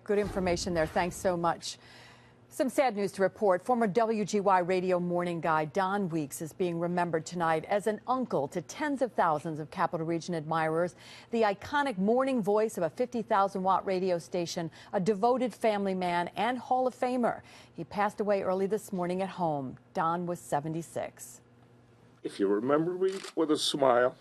Good information there. Thanks so much. Some sad news to report. Former WGY radio morning guy Don Weeks is being remembered tonight as an uncle to tens of thousands of Capital Region admirers. The iconic morning voice of a 50,000-watt radio station, a devoted family man and Hall of Famer. He passed away early this morning at home. Don was 76. If you remember me with a smile,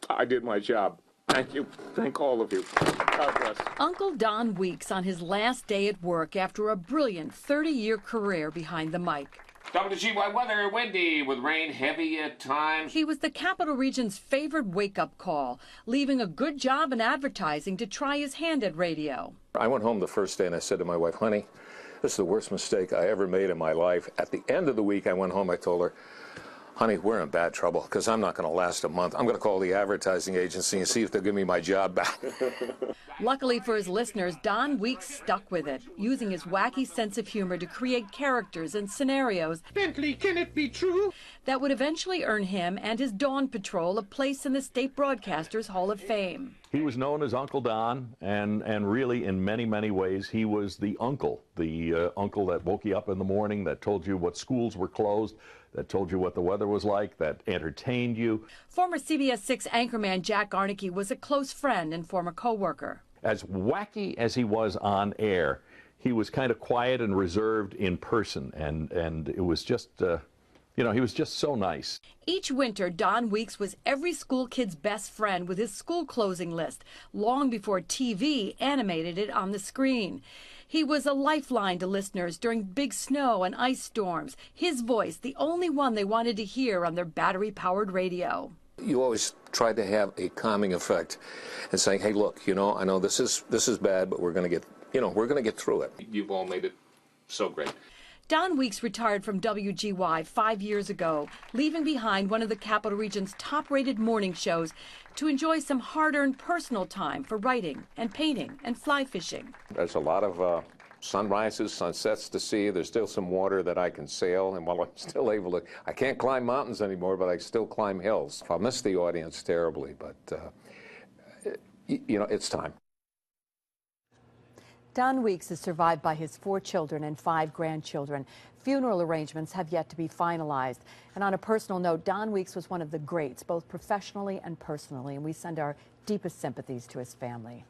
I did my job. Thank you. Thank all of you. God bless. Uncle Don Weeks on his last day at work after a brilliant 30-year career behind the mic. WGY weather, windy with rain heavy at times. He was the Capital Region's favorite wake-up call, leaving a good job in advertising to try his hand at radio. I went home the first day and I said to my wife, honey, this is the worst mistake I ever made in my life. At the end of the week, I went home, I told her, honey, we're in bad trouble because I'm not going to last a month. I'm going to call the advertising agency and see if they'll give me my job back. Luckily for his listeners, Don Weeks stuck with it, using his wacky sense of humor to create characters and scenarios Bentley, can it be true? that would eventually earn him and his Dawn Patrol a place in the State Broadcasters Hall of Fame. He was known as Uncle Don, and really in many, many ways he was the uncle that woke you up in the morning, that told you what schools were closed, that told you what the weather was like, that entertained you. Former CBS 6 anchorman Jack Arneke was a close friend and former co-worker. As wacky as he was on air, he was kind of quiet and reserved in person, and it was just, he was just so nice. Each winter, Don Weeks was every school kid's best friend with his school closing list, long before TV animated it on the screen. He was a lifeline to listeners during big snow and ice storms. His voice, the only one they wanted to hear on their battery-powered radio. You always try to have a calming effect and saying, hey, look, I know this is bad, but we're going to get through it. You've all made it so great. Don Weeks retired from WGY 5 years ago, leaving behind one of the Capital Region's top-rated morning shows to enjoy some hard-earned personal time for writing and painting and fly fishing. There's a lot of sunrises, sunsets to see. There's still some water that I can sail, and while I'm still able to, I can't climb mountains anymore, but I still climb hills. I'll miss the audience terribly, but, it's time. Don Weeks is survived by his 4 children and 5 grandchildren. Funeral arrangements have yet to be finalized. And on a personal note, Don Weeks was one of the greats, both professionally and personally, and we send our deepest sympathies to his family.